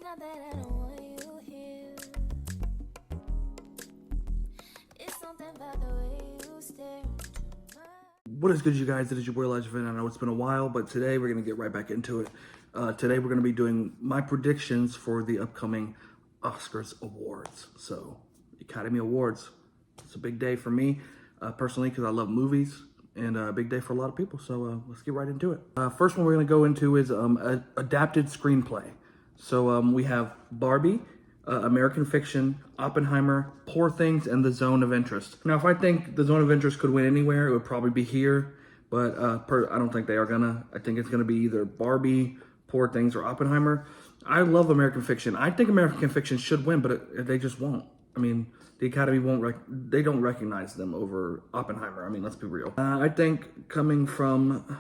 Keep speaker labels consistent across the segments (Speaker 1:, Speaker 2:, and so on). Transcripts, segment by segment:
Speaker 1: not that I don't want you here. It's something about the way you stare into my.
Speaker 2: What is good, you guys? It is your boy Elijah Finn. I know it's been a while, but today we're going to get right back into it. Today we're going to be doing my predictions for the upcoming Oscars Awards. So, Academy Awards. It's a big day for me, personally, because I love movies, and a big day for a lot of people. So, let's get right into it. First one we're going to go into is adapted screenplay. So, we have Barbie, American Fiction, Oppenheimer, Poor Things, and The Zone of Interest. Now, if I think The Zone of Interest could win anywhere, it would probably be here. But I don't think they are gonna. I think it's gonna be either Barbie, Poor Things, or Oppenheimer. I love American Fiction. I think American Fiction should win, but they just won't. I mean, the Academy won't. They don't recognize them over Oppenheimer. I mean, let's be real. I think coming from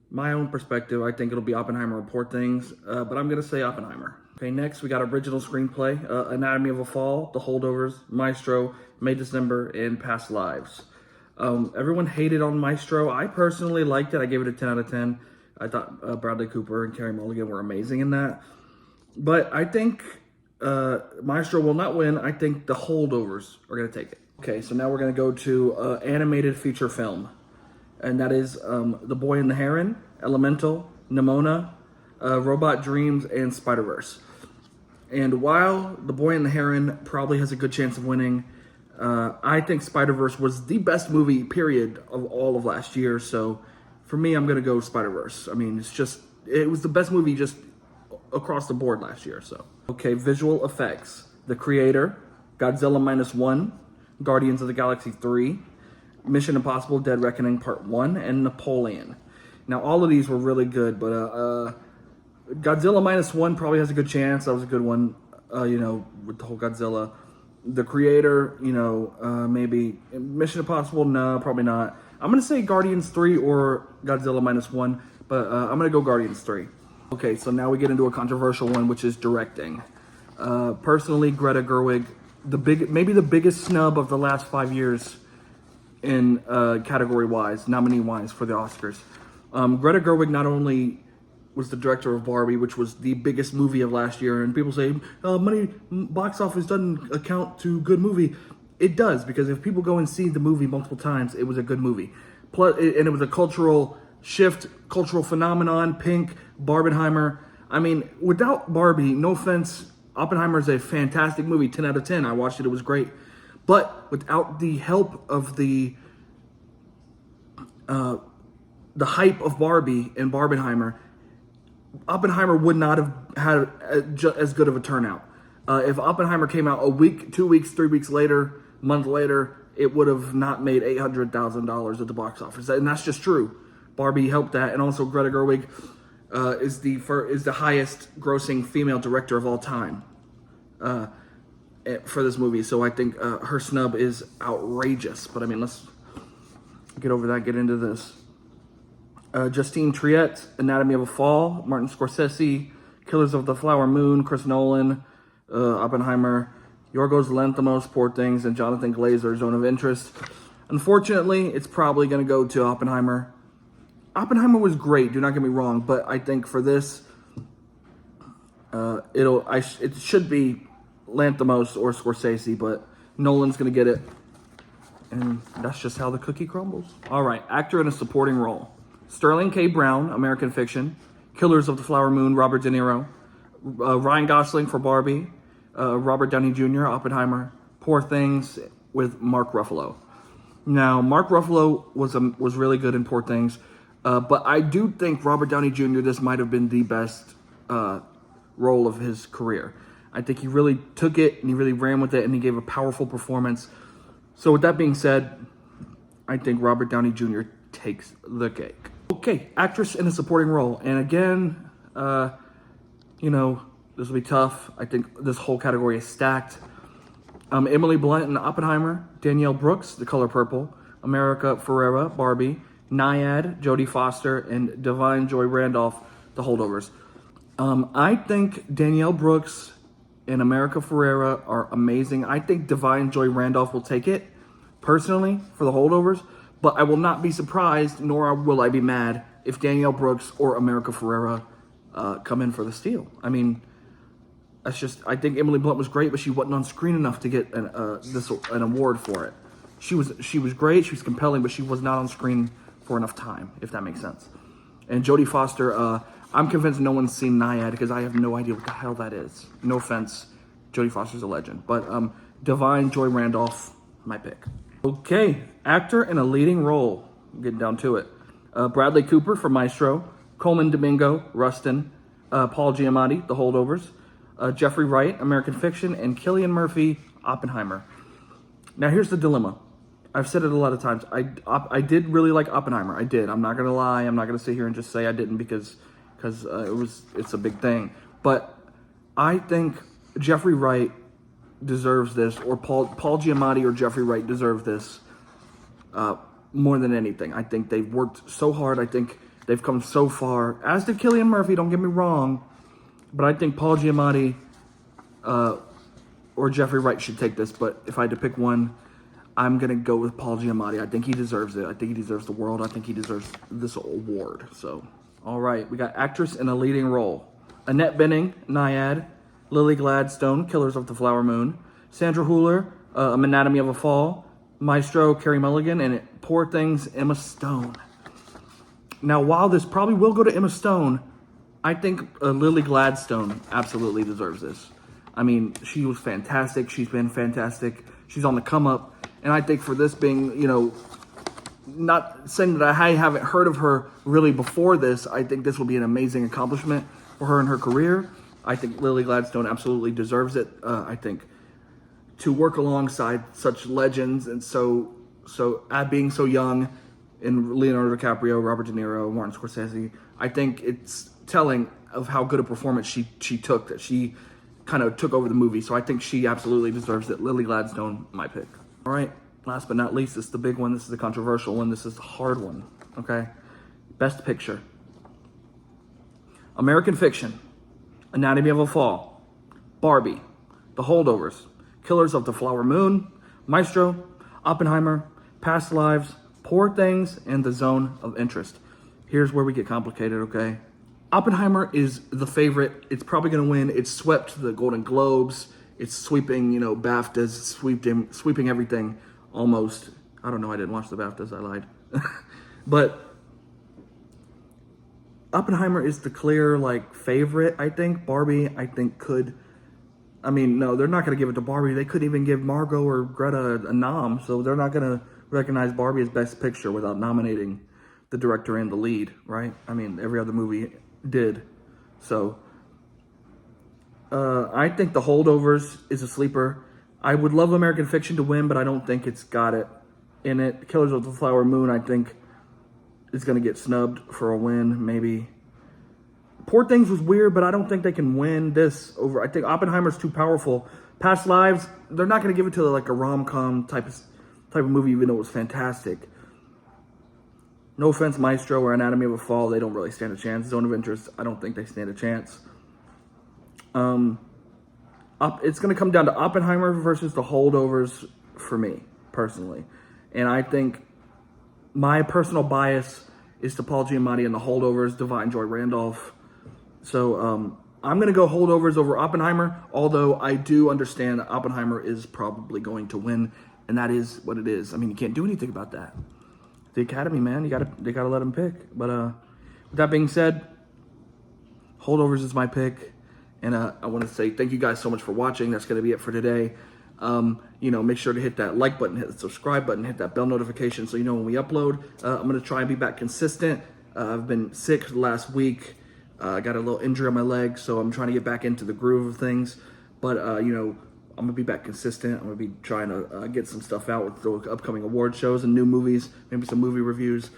Speaker 2: my own perspective, I think it'll be Oppenheimer or Poor Things, but I'm gonna say Oppenheimer. Okay, next we got original screenplay, Anatomy of a Fall, The Holdovers, Maestro, May December, and Past Lives. Everyone hated on Maestro. I personally liked it. I gave it a 10 out of 10. I thought Bradley Cooper and Carey Mulligan were amazing in that. But I think Maestro will not win. I think The Holdovers are going to take it. Okay, so now we're going to go to animated feature film. And that is The Boy and the Heron, Elemental, Nimona, Robot Dreams, and Spider-Verse. And while The Boy and the Heron probably has a good chance of winning, I think Spider-Verse was the best movie, period, of all of last year. So for me, I'm going to go Spider-Verse. I mean, it was the best movie just across the board last year. So, okay, visual effects. The Creator, Godzilla Minus One, Guardians of the Galaxy 3, Mission Impossible Dead Reckoning Part 1, and Napoleon. Now, all of these were really good, but Godzilla Minus One probably has a good chance. That was a good one, with the whole Godzilla. The Creator, maybe. Mission Impossible, no, probably not. I'm going to say Guardians 3 or Godzilla Minus One, but I'm going to go Guardians 3. Okay, so now we get into a controversial one, which is directing. Personally, Greta Gerwig, maybe the biggest snub of the last 5 years in category-wise, nominee-wise for the Oscars. Greta Gerwig not only was the director of Barbie, which was the biggest movie of last year, and people say, box office doesn't account to good movie. It does, because if people go and see the movie multiple times, it was a good movie. Plus, and it was a cultural shift, cultural phenomenon, Pink, Barbenheimer. I mean, without Barbie, no offense, Oppenheimer is a fantastic movie, 10 out of 10. I watched it, it was great. But without the help of the hype of Barbie and Barbenheimer, Oppenheimer would not have had as good of a turnout. If Oppenheimer came out a week, 2 weeks, 3 weeks later, month later, it would have not made $800,000 at the box office, and that's just true. Barbie helped that, and also Greta Gerwig is the highest grossing female director of all time for this movie. So I think her snub is outrageous. But I mean, let's get over that. Get into this. Justine Triet, Anatomy of a Fall, Martin Scorsese, Killers of the Flower Moon, Chris Nolan, Oppenheimer, Yorgos Lanthimos, Poor Things, and Jonathan Glazer, Zone of Interest. Unfortunately, it's probably going to go to Oppenheimer. Oppenheimer was great, do not get me wrong, but I think for this, it should be Lanthimos or Scorsese, but Nolan's going to get it, and that's just how the cookie crumbles. All right, actor in a supporting role. Sterling K. Brown, American Fiction, Killers of the Flower Moon, Robert De Niro, Ryan Gosling for Barbie, Robert Downey Jr., Oppenheimer, Poor Things with Mark Ruffalo. Now, Mark Ruffalo was really good in Poor Things, but I do think Robert Downey Jr., this might have been the best role of his career. I think he really took it, and he really ran with it, and he gave a powerful performance. So with that being said, I think Robert Downey Jr. takes the cake. Okay, actress in a supporting role. And again, this will be tough. I think this whole category is stacked. Emily Blunt in Oppenheimer, Danielle Brooks, The Color Purple, America Ferrera, Barbie, Nyad, Jodie Foster, and Divine Joy Randolph, The Holdovers. I think Danielle Brooks and America Ferrera are amazing. I think Divine Joy Randolph will take it, personally, for The Holdovers. But I will not be surprised, nor will I be mad, if Danielle Brooks or America Ferrera come in for the steal. I mean, I think Emily Blunt was great, but she wasn't on screen enough to get an award for it. She was great, she was compelling, but she was not on screen for enough time, if that makes sense. And Jodie Foster, I'm convinced no one's seen Nyad because I have no idea what the hell that is. No offense, Jodie Foster's a legend. But Divine Joy Randolph, my pick. Okay, actor in a leading role. I'm getting down to it. Bradley Cooper for Maestro, Coleman Domingo, Rustin, Paul Giamatti, The Holdovers, Jeffrey Wright, American Fiction, and Cillian Murphy, Oppenheimer. Now here's the dilemma. I've said it a lot of times. I did really like Oppenheimer. I did. I'm not gonna lie. I'm not gonna sit here and just say I didn't because it's a big thing. But I think Jeffrey Wright deserves this, or Paul Giamatti or Jeffrey Wright deserve this more than anything. I think they've worked so hard. I think they've come so far. As did Cillian Murphy. Don't get me wrong. But I think Paul Giamatti or Jeffrey Wright should take this. But if I had to pick one, I'm going to go with Paul Giamatti. I think he deserves it. I think he deserves the world. I think he deserves this award. So, all right. We got actress in a leading role. Annette Bening, Nyad. Lily Gladstone, Killers of the Flower Moon. Sandra Hüller, Anatomy of a Fall. Maestro, Carey Mulligan. And Poor Things, Emma Stone. Now, while this probably will go to Emma Stone, I think Lily Gladstone absolutely deserves this. I mean, she was fantastic. She's been fantastic. She's on the come up. And I think for this being, not saying that I haven't heard of her really before this, I think this will be an amazing accomplishment for her in her career. I think Lily Gladstone absolutely deserves it. I think to work alongside such legends and so being so young, in Leonardo DiCaprio, Robert De Niro, Martin Scorsese, I think it's telling of how good a performance she took, that she kind of took over the movie. So I think she absolutely deserves it. Lily Gladstone, my pick. All right, last but not least, this is the big one. This is the controversial one. This is the hard one, okay? Best Picture. American Fiction, Anatomy of a Fall, Barbie, The Holdovers, Killers of the Flower Moon, Maestro, Oppenheimer, Past Lives, Poor Things, and The Zone of Interest. Here's where we get complicated, okay? Oppenheimer is the favorite. It's probably going to win. It's swept the Golden Globes. It's sweeping, BAFTAs, sweeping everything almost. I don't know. I didn't watch the BAFTAs. I lied. But Oppenheimer is the clear, favorite, I think. Barbie, I think, could. I mean, no, they're not going to give it to Barbie. They couldn't even give Margot or Greta a nom. So they're not going to recognize Barbie as Best Picture without nominating the director and the lead, right? I mean, every other movie did. So I think The Holdovers is a sleeper. I would love American Fiction to win, but I don't think it's got it in it. Killers of the Flower Moon, I think, is going to get snubbed for a win, maybe. Poor Things was weird, but I don't think they can win this over. I think Oppenheimer's too powerful. Past Lives, they're not going to give it to a rom-com type of movie, even though it was fantastic. No offense, Maestro or Anatomy of a Fall, they don't really stand a chance. Zone of Interest, I don't think they stand a chance. It's going to come down to Oppenheimer versus The Holdovers for me, personally. And I think my personal bias is to Paul Giamatti and The Holdovers, Divine Joy Randolph. So I'm going to go Holdovers over Oppenheimer, although I do understand that Oppenheimer is probably going to win, and that is what it is. I mean, you can't do anything about that. The Academy, man, they gotta let them pick. But with that being said, Holdovers is my pick, and I want to say thank you guys so much for watching. That's gonna be it for today. Make sure to hit that like button, hit the subscribe button, hit that bell notification so you know when we upload. I'm gonna try and be back consistent. I've been sick last week. I got a little injury on my leg, so I'm trying to get back into the groove of things. But I'm going to be back consistent. I'm going to be trying to get some stuff out with the upcoming award shows and new movies, maybe some movie reviews.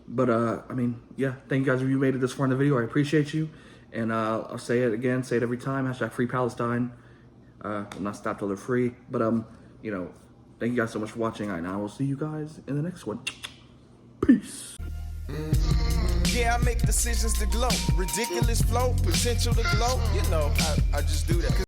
Speaker 2: But, thank you guys if you made it this far in the video. I appreciate you. And I'll say it again, say it every time, #Free Palestine. I'm not stopped till they're free. But, thank you guys so much for watching. And I will see you guys in the next one. Peace.
Speaker 3: Yeah, I make decisions to glow. Ridiculous flow, potential to glow. I just do that.